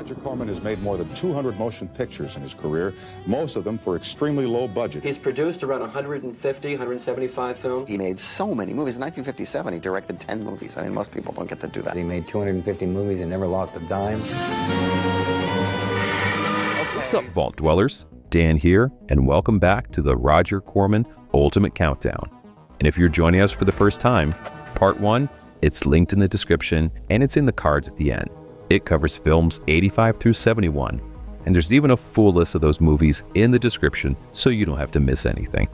Roger Corman has made more than 200 motion pictures in his career, most of them for extremely low budget. He's produced around 150, 175 films. He made so many movies. In 1957, he directed 10 movies. I mean, most people don't get to do that. He made 250 movies and never lost a dime. What's up, Vault Dwellers? Dan here, and welcome back to the Roger Corman Ultimate Countdown. And if you're joining us for the first time, Part 1, it's linked in the description, and it's in the cards at the end. It covers films 85 through 71, and there's even a full list of those movies in the description, so you don't have to miss anything.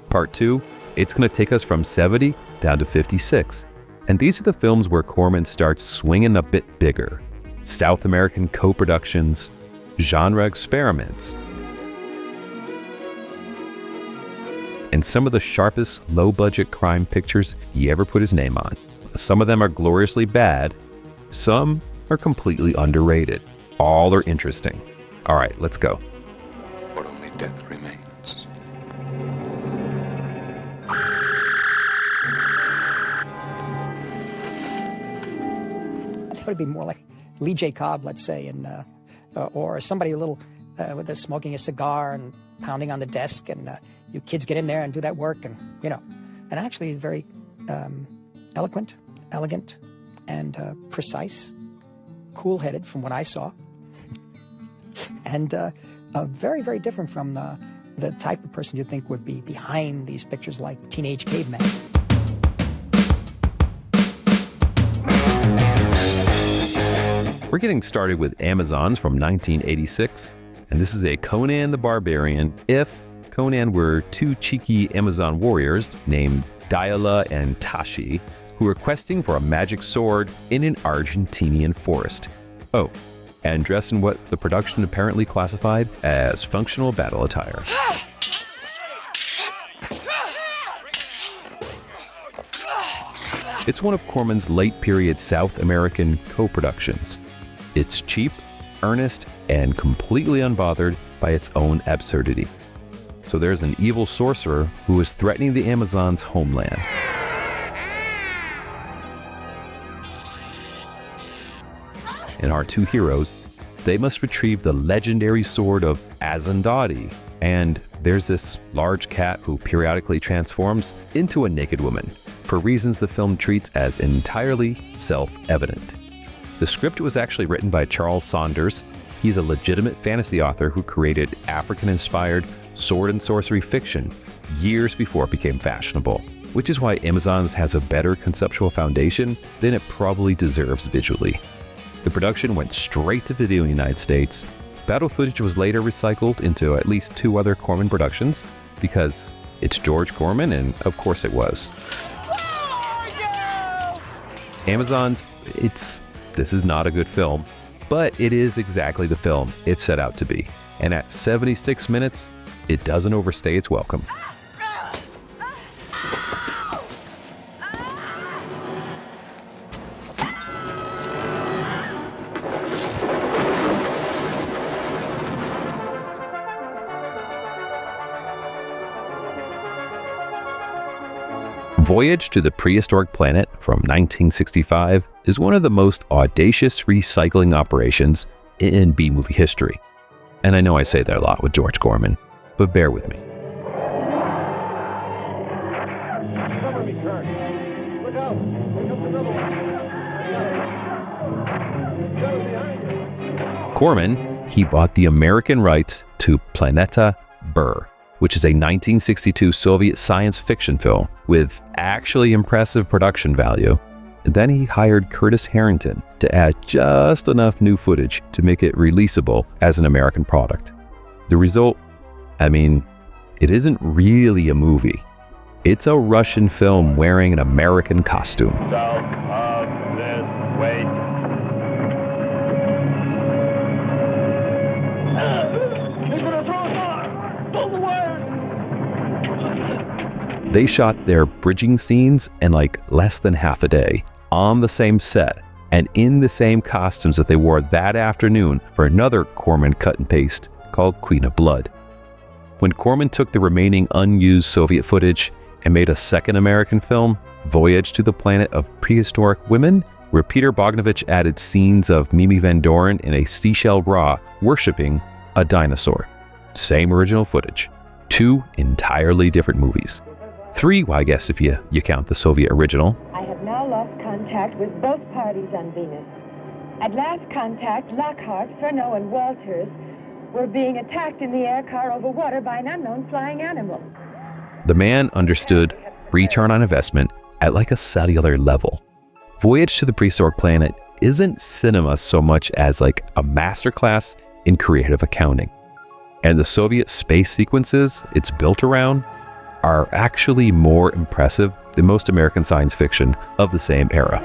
Part 2, it's going to take us from 70 down to 56, and these are the films where Corman starts swinging a bit bigger. South American co-productions, genre experiments, and some of the sharpest low-budget crime pictures he ever put his name on. Some of them are gloriously bad, some are completely underrated. All are interesting. All right, let's go. But only death remains. I think it would be more like Lee J. Cobb, let's say, or somebody a little with a smoking a cigar and pounding on the desk, and you kids get in there and do that work, and and actually very eloquent, elegant, and precise. Cool-headed from what I saw, and very, very different from the type of person you'd think would be behind these pictures like Teenage Caveman. We're getting started with Amazons from 1986, and this is a Conan the Barbarian if Conan were two cheeky Amazon warriors named Diala and Tashi, who were questing for a magic sword in an Argentinian forest. Oh, and dressed in what the production apparently classified as functional battle attire. It's one of Corman's late-period South American co-productions. It's cheap, earnest, and completely unbothered by its own absurdity. So there's an evil sorcerer who is threatening the Amazons' homeland. And our two heroes, they must retrieve the legendary sword of Azandati. And there's this large cat who periodically transforms into a naked woman, for reasons the film treats as entirely self-evident. The script was actually written by Charles Saunders. He's a legitimate fantasy author who created African-inspired sword and sorcery fiction years before it became fashionable, which is why Amazons has a better conceptual foundation than it probably deserves visually. The production went straight to video in the United States. Battle footage was later recycled into at least 2 other Corman productions because it's George Corman, and of course it was. Amazons, this is not a good film, but it is exactly the film it set out to be. And at 76 minutes, it doesn't overstay its welcome. Voyage to the Prehistoric Planet from 1965 is one of the most audacious recycling operations in B-movie history. And I know I say that a lot with George Corman, but bear with me. Corman, he bought the American rights to Planeta Burr, which is a 1962 Soviet science fiction film with actually impressive production value. And then he hired Curtis Harrington to add just enough new footage to make it releasable as an American product. The result, it isn't really a movie. It's a Russian film wearing an American costume. South of this way. He's gonna throw us off! Pull the wire! They shot their bridging scenes in less than half a day on the same set and in the same costumes that they wore that afternoon for another Corman cut and paste called Queen of Blood. When Corman took the remaining unused Soviet footage and made a second American film, Voyage to the Planet of Prehistoric Women, where Peter Bogdanovich added scenes of Mimi Van Doren in a seashell bra worshipping a dinosaur. Same original footage. 2 entirely different movies. 3, well, I guess if you count the Soviet original. I have now lost contact with both parties on Venus. At last contact, Lockhart, Furneaux, and Walters were being attacked in the air car over water by an unknown flying animal. The man understood return on investment at like a cellular level. Voyage to the Prehistoric Planet isn't cinema so much as like a masterclass in creative accounting. And the Soviet space sequences it's built around are actually more impressive than most American science fiction of the same era.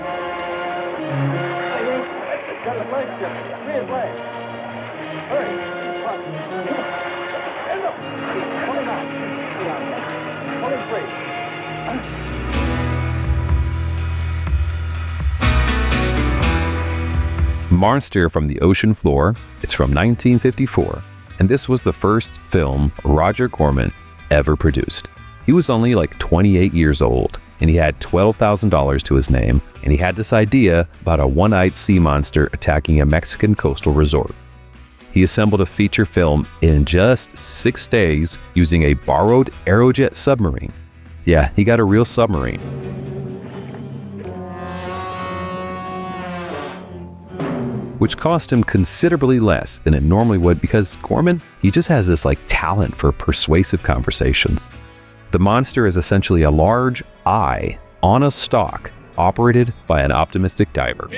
Monster from the Ocean Floor. It's from 1954, and this was the first film Roger Corman ever produced. He was only like 28 years old, and he had $12,000 to his name, and he had this idea about a one-eyed sea monster attacking a Mexican coastal resort. He assembled a feature film in just 6 days using a borrowed Aerojet submarine. Yeah, he got a real submarine. Which cost him considerably less than it normally would because Corman, he just has this like talent for persuasive conversations. The monster is essentially a large eye on a stalk operated by an optimistic diver.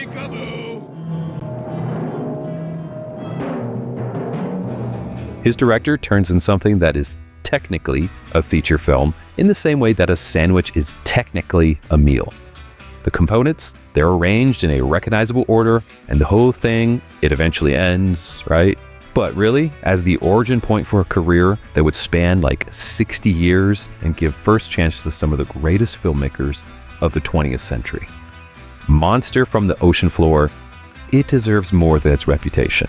His director turns in something that is technically a feature film in the same way that a sandwich is technically a meal. The components, they're arranged in a recognizable order, and the whole thing, it eventually ends, right? But really, as the origin point for a career that would span like 60 years and give first chances to some of the greatest filmmakers of the 20th century. Monster from the Ocean Floor, it deserves more than its reputation.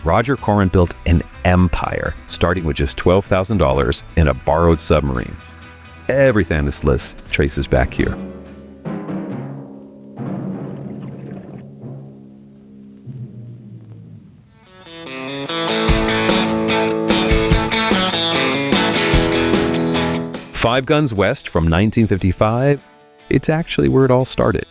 Roger Corman built an empire, starting with just $12,000 in a borrowed submarine. Everything on this list traces back here. Five Guns West from 1955, it's actually where it all started.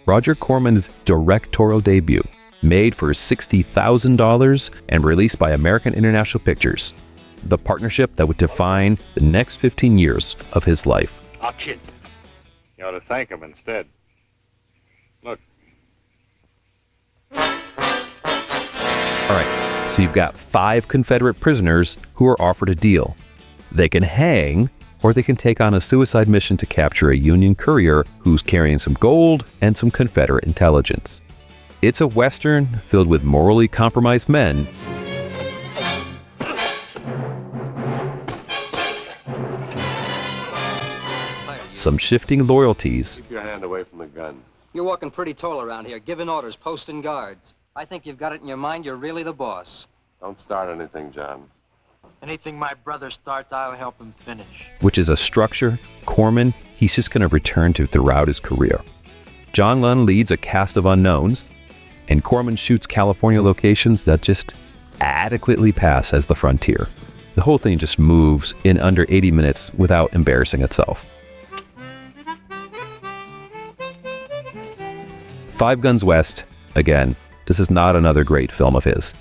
Roger Corman's directorial debut, made for $60,000 and released by American International Pictures. The partnership that would define the next 15 years of his life. Oh, kid. You ought to thank him instead. Look. All right, so you've got 5 Confederate prisoners who are offered a deal. They can hang, or they can take on a suicide mission to capture a Union courier who's carrying some gold and some Confederate intelligence. It's a Western filled with morally compromised men. Some shifting loyalties. Keep your hand away from the gun. You're walking pretty tall around here, giving orders, posting guards. I think you've got it in your mind you're really the boss. Don't start anything, John. Anything my brother starts, I'll help him finish. Which is a structure Corman, he's just going to return to throughout his career. John Lunn leads a cast of unknowns, and Corman shoots California locations that just adequately pass as the frontier. The whole thing just moves in under 80 minutes without embarrassing itself. Five Guns West, again, this is not another great film of his.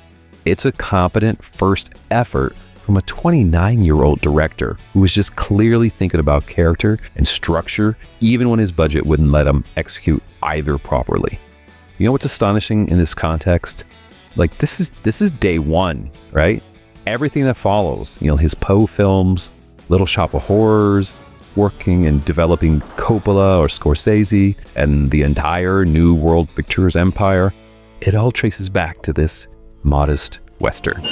It's a competent first effort from a 29-year-old director who was just clearly thinking about character and structure, even when his budget wouldn't let him execute either properly. You know what's astonishing in this context? Like, this is day one, right? Everything that follows, his Poe films, Little Shop of Horrors, working and developing Coppola or Scorsese, and the entire New World Pictures empire, it all traces back to this modest Western.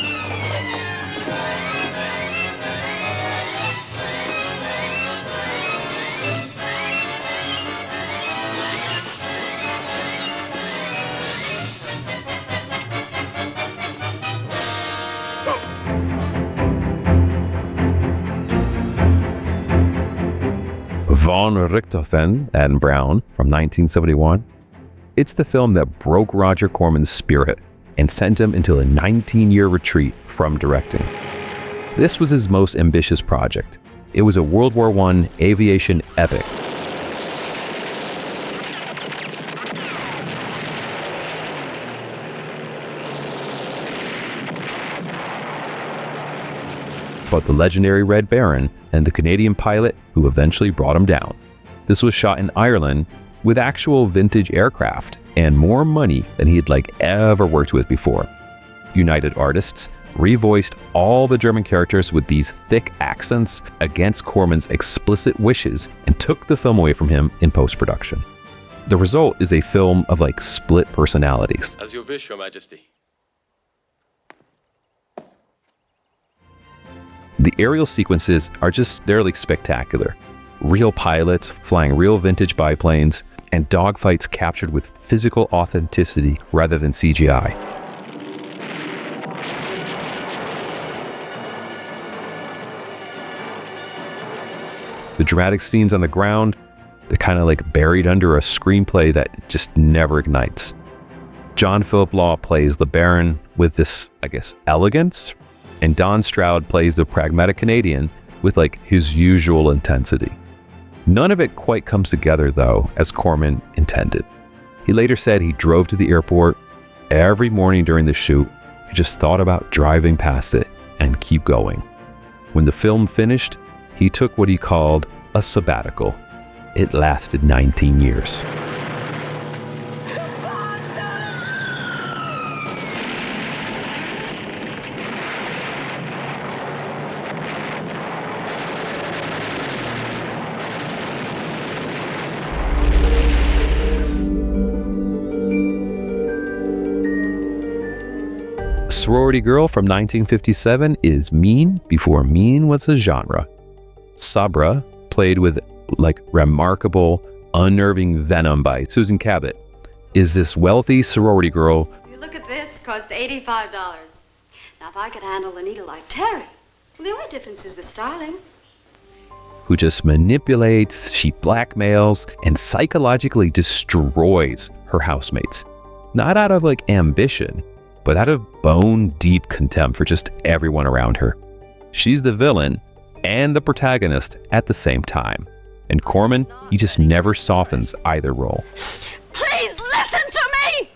Von Richthofen and Brown from 1971. It's the film that broke Roger Corman's spirit and sent him into a 19-year retreat from directing. This was his most ambitious project. It was a World War I aviation epic. About the legendary Red Baron and the Canadian pilot who eventually brought him down. This was shot in Ireland with actual vintage aircraft and more money than he had ever worked with before. United Artists revoiced all the German characters with these thick accents against Corman's explicit wishes and took the film away from him in post-production. The result is a film of split personalities. As you wish, Your Majesty. The aerial sequences are they're spectacular. Real pilots flying real vintage biplanes and dogfights captured with physical authenticity rather than CGI. The dramatic scenes on the ground, they're kind of buried under a screenplay that just never ignites. John Philip Law plays the Baron with this, elegance, and Don Stroud plays the pragmatic Canadian with his usual intensity. None of it quite comes together though, as Corman intended. He later said he drove to the airport every morning during the shoot and just thought about driving past it and keep going. When the film finished, he took what he called a sabbatical. It lasted 19 years. Sorority Girl from 1957 is mean before mean was a genre. Sabra, played with remarkable, unnerving venom by Susan Cabot, is this wealthy sorority girl. You look at this, cost $85. Now if I could handle a needle like Terry, well, the only difference is the styling. Who just manipulates, she blackmails, and psychologically destroys her housemates. Not out of ambition, but out of bone-deep contempt for just everyone around her. She's the villain and the protagonist at the same time. And Corman, he just never softens either role. Please listen to me!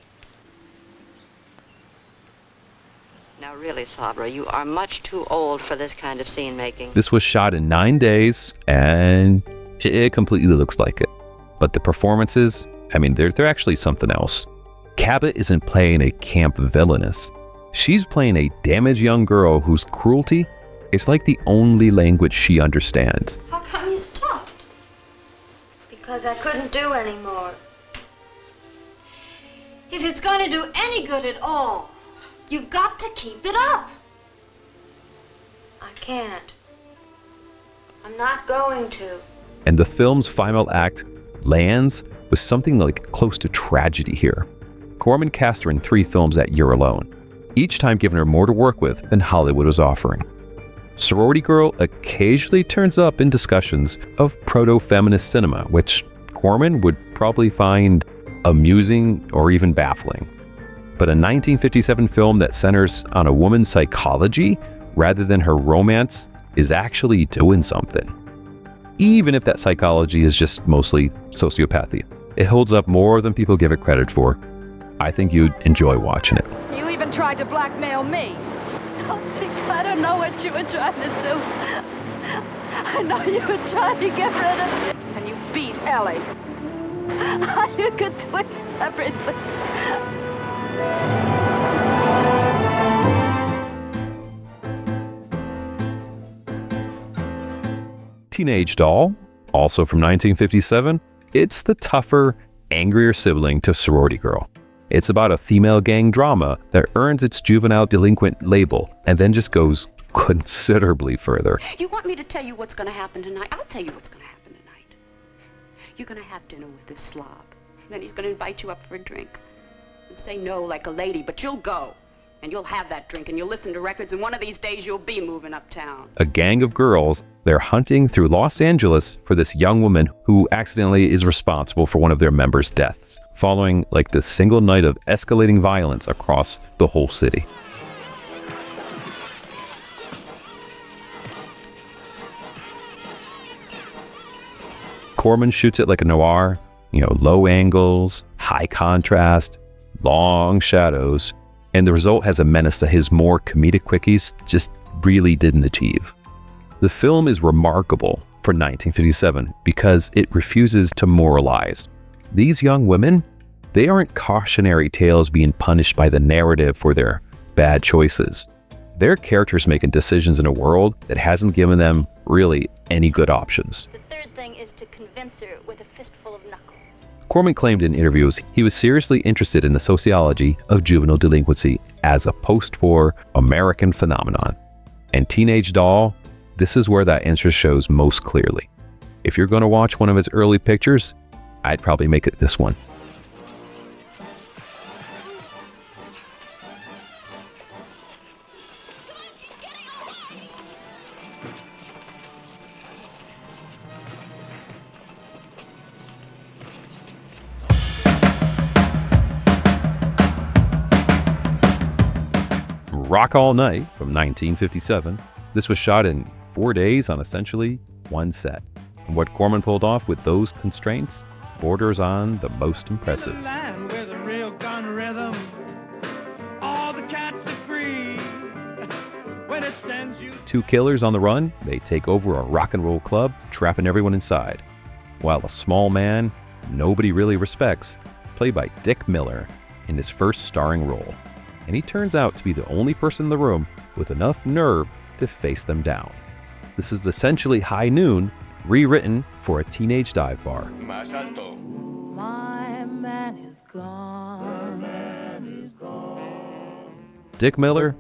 Now really, Sabra, you are much too old for this kind of scene making. This was shot in 9 days, and it completely looks like it. But the performances, they're actually something else. Cabot isn't playing a camp villainess. She's playing a damaged young girl whose cruelty is the only language she understands. How come you stopped? Because I couldn't do any more. If it's going to do any good at all, you've got to keep it up. I can't. I'm not going to. And the film's final act lands with something close to tragedy here. Corman cast her in 3 films that year alone, each time giving her more to work with than Hollywood was offering. Sorority Girl occasionally turns up in discussions of proto-feminist cinema, which Corman would probably find amusing or even baffling. But a 1957 film that centers on a woman's psychology rather than her romance is actually doing something. Even if that psychology is just mostly sociopathy, it holds up more than people give it credit for. I think you'd enjoy watching it. You even tried to blackmail me. Don't think I don't know what you were trying to do. I know you were trying to get rid of me. And you beat Ellie. You could twist everything. Teenage Doll, also from 1957, it's the tougher, angrier sibling to Sorority Girl. It's about a female gang drama that earns its juvenile delinquent label and then just goes considerably further. You want me to tell you what's going to happen tonight? I'll tell you what's going to happen tonight. You're going to have dinner with this slob. Then he's going to invite you up for a drink. You'll say no like a lady, but you'll go. And you'll have that drink, and you'll listen to records, and one of these days you'll be moving uptown. A gang of girls, they're hunting through Los Angeles for this young woman who accidentally is responsible for one of their members' deaths, following like this single night of escalating violence across the whole city. Corman shoots it like a noir, low angles, high contrast, long shadows, and the result has a menace that his more comedic quickies just really didn't achieve. The film is remarkable for 1957 because it refuses to moralize. These young women, they aren't cautionary tales being punished by the narrative for their bad choices. They're characters making decisions in a world that hasn't given them really any good options. The third thing is to convince her with a fistful of knuckles. Corman claimed in interviews he was seriously interested in the sociology of juvenile delinquency as a post-war American phenomenon. And Teenage Doll, this is where that interest shows most clearly. If you're going to watch one of his early pictures, I'd probably make it this one. Rock All Night from 1957. This was shot in 4 days on essentially one set. And what Corman pulled off with those constraints borders on the most impressive. With a real gun rhythm, all the cats agree. When it sends you 2 killers on the run, they take over a rock and roll club, trapping everyone inside. While a small man nobody really respects, played by Dick Miller in his first starring role. And he turns out to be the only person in the room with enough nerve to face them down. This is essentially High Noon, rewritten for a teenage dive bar. My man is gone. Dick Miller,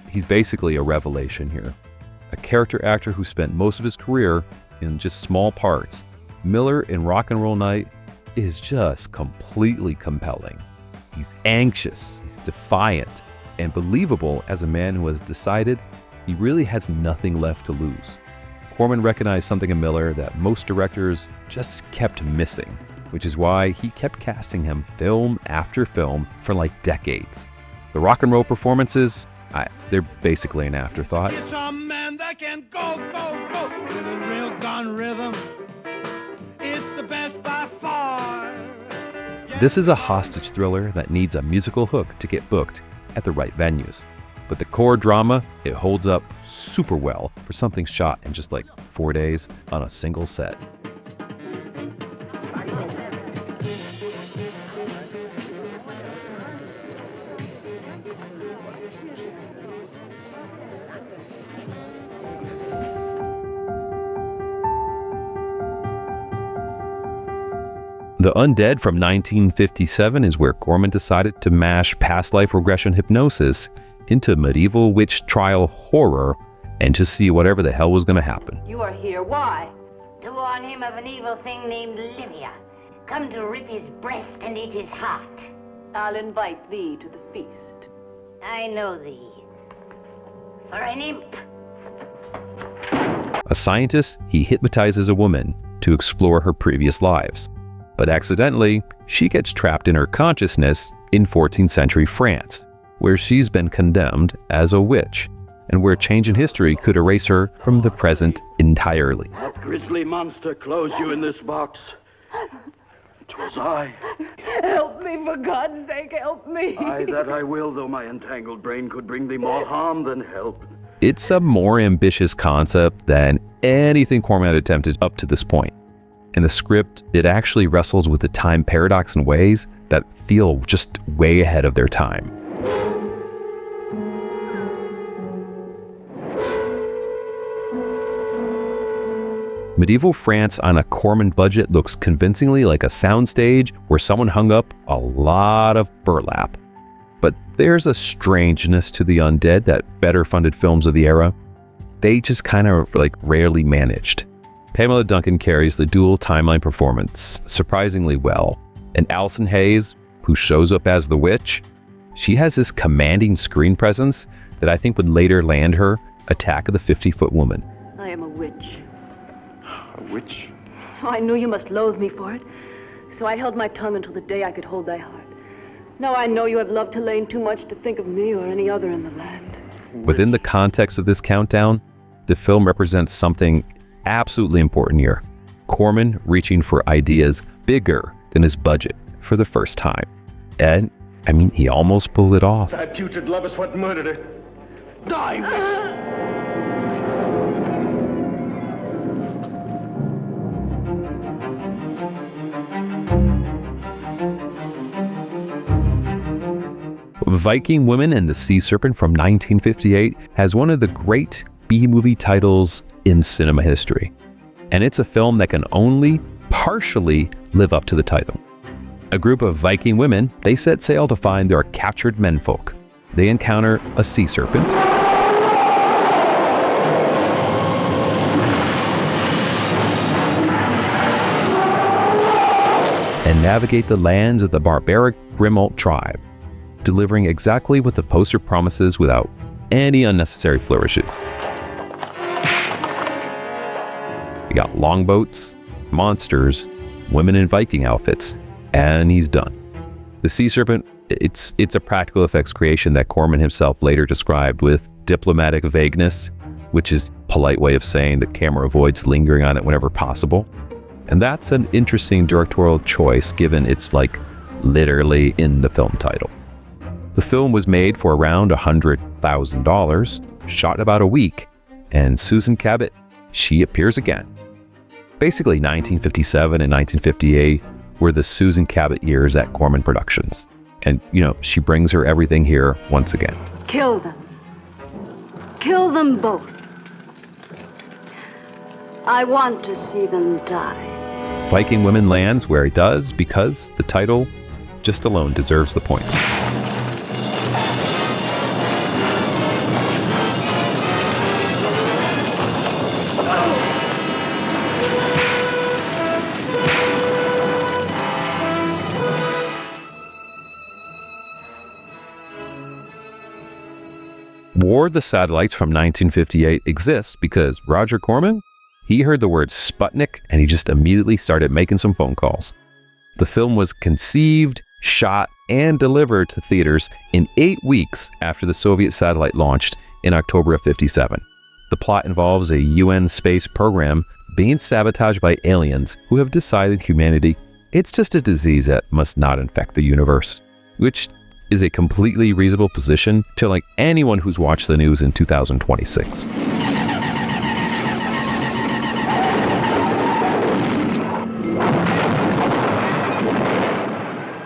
he's basically a revelation here. A character actor who spent most of his career in just small parts. Miller in Rock and Roll Night is just completely compelling. He's anxious, he's defiant, and believable as a man who has decided he really has nothing left to lose. Corman recognized something in Miller that most directors just kept missing, which is why he kept casting him film after film for like decades. The rock and roll performances, they're basically an afterthought. It's a man that can go with a real gun rhythm. It's the best by far. This is a hostage thriller that needs a musical hook to get booked at the right venues. But the core drama, it holds up super well for something shot in just like 4 days on a single set. The Undead from 1957 is where Corman decided to mash past life regression hypnosis into medieval witch trial horror and to see whatever the hell was going to happen. You are here. Why? To warn him of an evil thing named Livia. Come to rip his breast and eat his heart. I'll invite thee to the feast. I know thee. For an imp. A scientist, he hypnotizes a woman to explore her previous lives. But accidentally, she gets trapped in her consciousness in 14th century France, where she's been condemned as a witch, and where change in history could erase her from the present entirely. What grisly monster closed you in this box? 'Twas I. Help me, for God's sake, help me. Aye, that I will, though my entangled brain could bring thee more harm than help. It's a more ambitious concept than anything Corman had attempted up to this point. In the script, it actually wrestles with the time paradox in ways that feel just way ahead of their time. Medieval France on a Corman budget looks convincingly like a soundstage where someone hung up a lot of burlap. But there's a strangeness to the Undead that better funded films of the era, they just kind of rarely managed. Pamela Duncan carries the dual timeline performance surprisingly well, and Alison Hayes, who shows up as the witch, She has this commanding screen presence that I think would later land her Attack of the 50-Foot Woman. I am a witch. A witch? Oh, I knew you must loathe me for it, so I held my tongue until the day I could hold thy heart. Now I know you have loved Helene too much to think of me or any other in the land. Within the context of this countdown, the film represents something absolutely important here. Corman reaching for ideas bigger than his budget for the first time. And, I mean, he almost pulled it off. That putrid love is what murdered her. Die, witch! Viking Woman and the Sea Serpent from 1958 has one of the great B-movie titles in cinema history. And it's a film that can only partially live up to the title. A group of Viking women, they set sail to find their captured menfolk. They encounter a sea serpent, and navigate the lands of the barbaric Grimalt tribe, delivering exactly what the poster promises without any unnecessary flourishes. You got longboats, monsters, women in Viking outfits, and he's done. The Sea Serpent, it's a practical effects creation that Corman himself later described with diplomatic vagueness, which is a polite way of saying the camera avoids lingering on it whenever possible. And that's an interesting directorial choice given it's like literally in the film title. The film was made for around $100,000, shot in about a week, and Susan Cabot, she appears again. Basically, 1957 and 1958 were the Susan Cabot years at Corman Productions. And, she brings her everything here once again. Kill them. Kill them both. I want to see them die. Viking Woman lands where it does because the title just alone deserves the points. War of the Satellites from 1958 exists because Roger Corman, he heard the word Sputnik and he just immediately started making some phone calls. The film was conceived, shot, and delivered to theaters in 8 weeks after the Soviet satellite launched in October of '57. The plot involves a UN space program being sabotaged by aliens who have decided humanity, it's just a disease that must not infect the universe, which is a completely reasonable position to like anyone who's watched the news in 2026.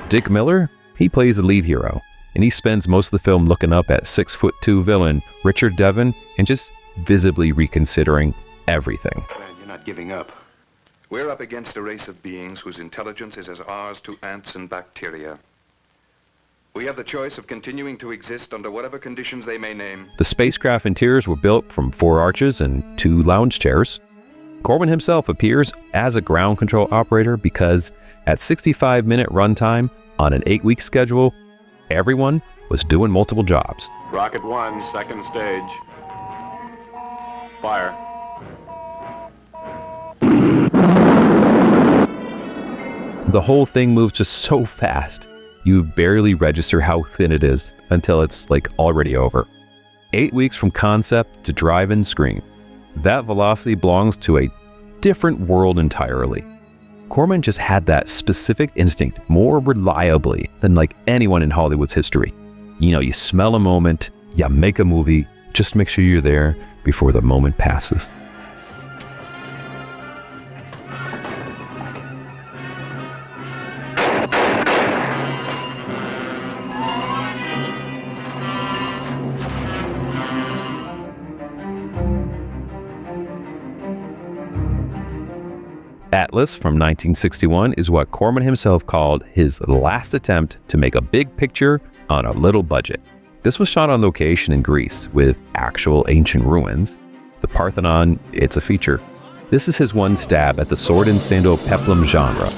Dick Miller, he plays the lead hero, and he spends most of the film looking up at 6'2" villain Richard Devon and just visibly reconsidering everything. You're not giving up. We're up against a race of beings whose intelligence is as ours to ants and bacteria. We have the choice of continuing to exist under whatever conditions they may name. The spacecraft interiors were built from 4 arches and 2 lounge chairs. Corman himself appears as a ground control operator because at 65-minute runtime on an 8-week schedule, everyone was doing multiple jobs. Rocket 1, second stage. Fire. The whole thing moves just so fast. You barely register how thin it is until it's like already over. 8 weeks from concept to drive-in screen. That velocity belongs to a different world entirely. Corman just had that specific instinct more reliably than like anyone in Hollywood's history. You smell a moment, you make a movie, just make sure you're there before the moment passes. Atlas from 1961 is what Corman himself called his last attempt to make a big picture on a little budget. This was shot on location in Greece with actual ancient ruins. The Parthenon, it's a feature. This is his one stab at the sword and sandal peplum genre.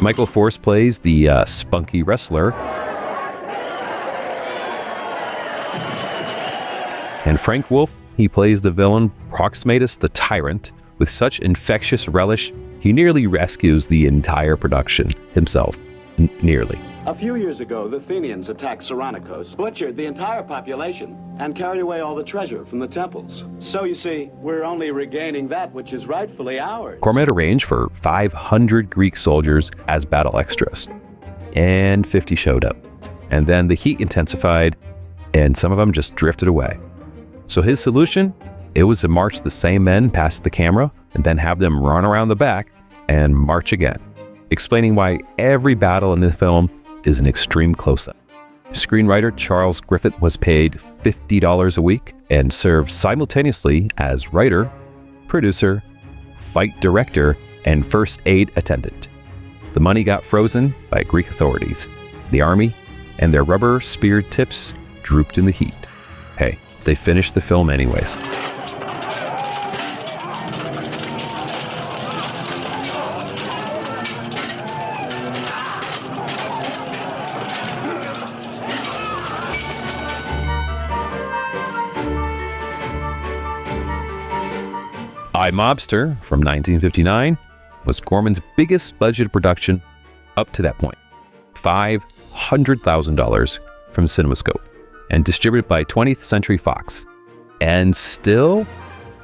Michael Force plays the spunky wrestler. And Frank Wolf, he plays the villain Proximatus the Tyrant. With such infectious relish, he nearly rescues the entire production himself. Nearly. A few years ago, the Athenians attacked Ceranikos, butchered the entire population, and carried away all the treasure from the temples. So you see, we're only regaining that which is rightfully ours. Corman arranged for 500 Greek soldiers as battle extras, and 50 showed up. And then the heat intensified, and some of them just drifted away. So his solution, it was to march the same men past the camera, and then have them run around the back and march again, explaining why every battle in the film is an extreme close-up. Screenwriter Charles Griffith was paid $50 a week and served simultaneously as writer, producer, fight director, and first aid attendant. The money got frozen by Greek authorities. The army and their rubber spear tips drooped in the heat. Hey, they finished the film anyways. Mobster from 1959 was Corman's biggest budget production up to that point, $500,000 from CinemaScope, and distributed by 20th Century Fox. And still,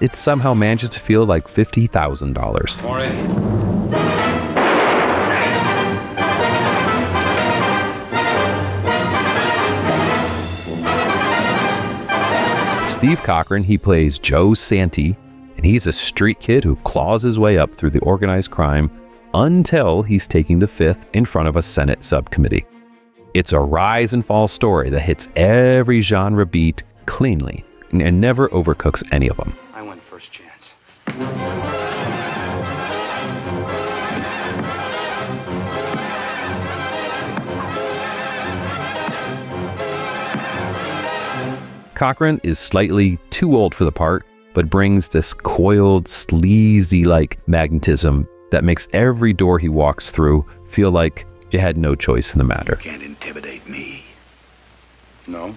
it somehow manages to feel like $50,000. Steve Cochran, he plays Joe Santee, and he's a street kid who claws his way up through the organized crime until he's taking the fifth in front of a Senate subcommittee. It's a rise and fall story that hits every genre beat cleanly and never overcooks any of them. I went first chance. Cochran is slightly too old for the part, but brings this coiled, sleazy-like magnetism that makes every door he walks through feel like you had no choice in the matter. You can't intimidate me. No.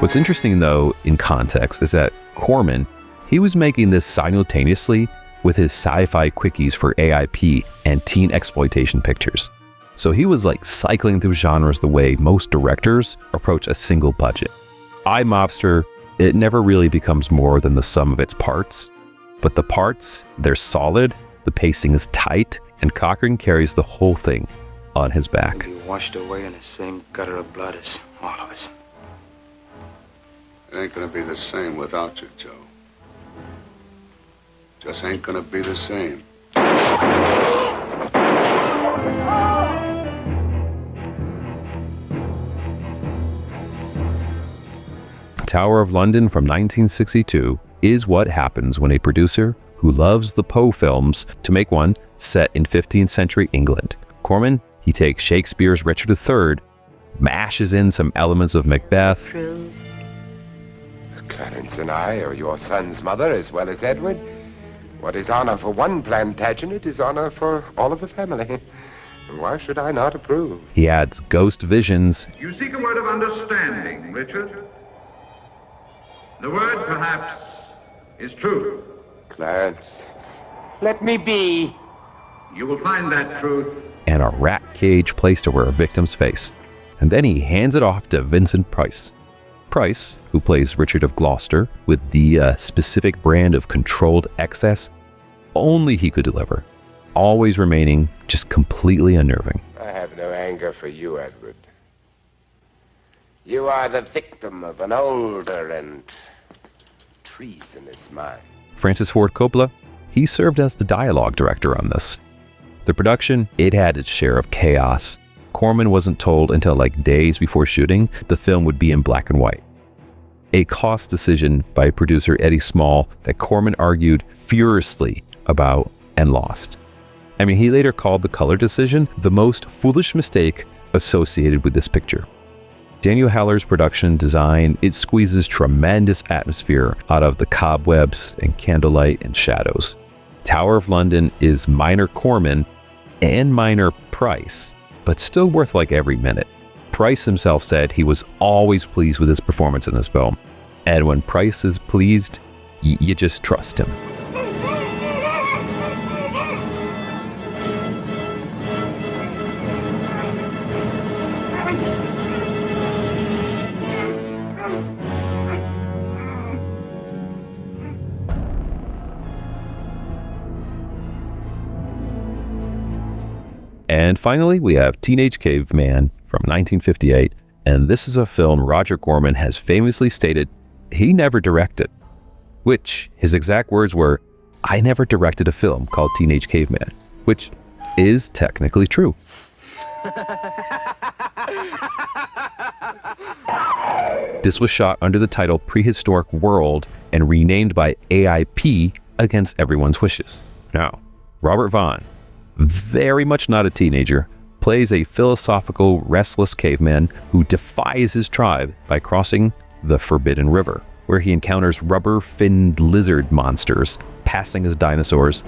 What's interesting, though, in context, is that Corman, he was making this simultaneously with his sci-fi quickies for AIP and teen exploitation pictures. So he was like cycling through genres the way most directors approach a single budget. Mobster, it never really becomes more than the sum of its parts. But the parts, they're solid, the pacing is tight, and Cochran carries the whole thing on his back. We'll be washed away in the same gutter of blood as all of us. It ain't gonna be the same without you, Joe. Just ain't gonna be the same. Tower of London from 1962 is what happens when a producer who loves the Poe films to make one set in 15th century England. Corman, he takes Shakespeare's Richard III, mashes in some elements of Macbeth. True. Clarence and I are your son's mother as well as Edward. What is honor for one Plantagenet is honor for all of the family. Why should I not approve? He adds ghost visions. You seek a word of understanding, Richard. The word, perhaps, is truth. Clarence, let me be. You will find that truth. And a rat cage placed over a victim's face. And then he hands it off to Vincent Price. Price, who plays Richard of Gloucester with the specific brand of controlled excess only he could deliver, always remaining just completely unnerving. I have no anger for you, Edward. You are the victim of an older and treasonous mind. Francis Ford Coppola, he served as the dialogue director on this. The production, it had its share of chaos. Corman wasn't told until like days before shooting the film would be in black and white. A cost decision by producer Eddie Small that Corman argued furiously about and lost. I mean, he later called the color decision the most foolish mistake associated with this picture. Daniel Haller's production design, it squeezes tremendous atmosphere out of the cobwebs and candlelight and shadows. Tower of London is minor Corman and minor Price, but still worth like every minute. Price himself said he was always pleased with his performance in this film. And when Price is pleased, you just trust him. And finally, we have Teenage Caveman from 1958, and this is a film Roger Corman has famously stated he never directed, which his exact words were, "I never directed a film called Teenage Caveman," which is technically true. This was shot under the title Prehistoric World and renamed by AIP against everyone's wishes. Now, Robert Vaughn, very much not a teenager, plays a philosophical, restless caveman who defies his tribe by crossing the Forbidden River, where he encounters rubber-finned lizard monsters passing as dinosaurs.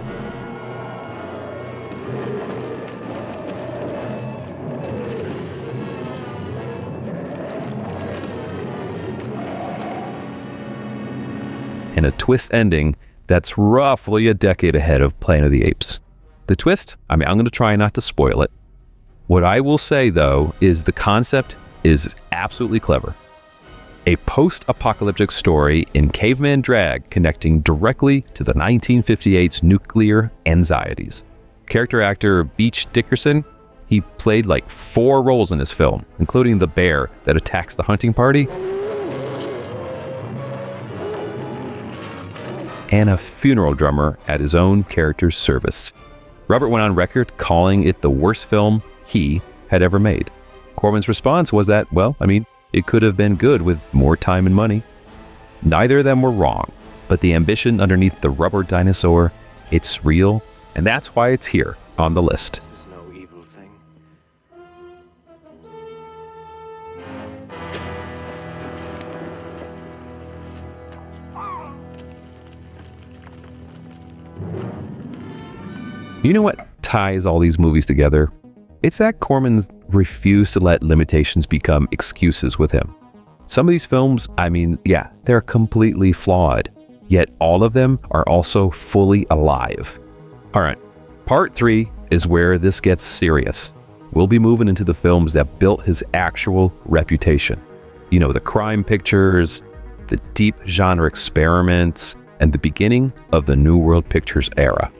And a twist ending that's roughly a decade ahead of Planet of the Apes. The twist? I'm going to try not to spoil it. What I will say, though, is the concept is absolutely clever. A post-apocalyptic story in caveman drag connecting directly to the 1958's nuclear anxieties. Character actor Beach Dickerson, he played like 4 roles in this film, including the bear that attacks the hunting party, and a funeral drummer at his own character's service. Robert went on record calling it the worst film he had ever made. Corman's response was that, well, it could have been good with more time and money. Neither of them were wrong, but the ambition underneath the rubber dinosaur, it's real, and that's why it's here on the list. This is no evil thing. You know what ties all these movies together? It's that Corman refused to let limitations become excuses with him. Some of these films, they're completely flawed, yet all of them are also fully alive. All right, part 3 is where this gets serious. We'll be moving into the films that built his actual reputation. You know, the crime pictures, the deep genre experiments, and the beginning of the New World Pictures era.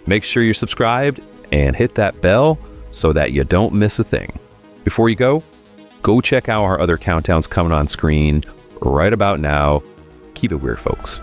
Make sure you're subscribed and hit that bell so that you don't miss a thing. Before you go check out our other countdowns coming on screen right about now. Keep it weird, folks.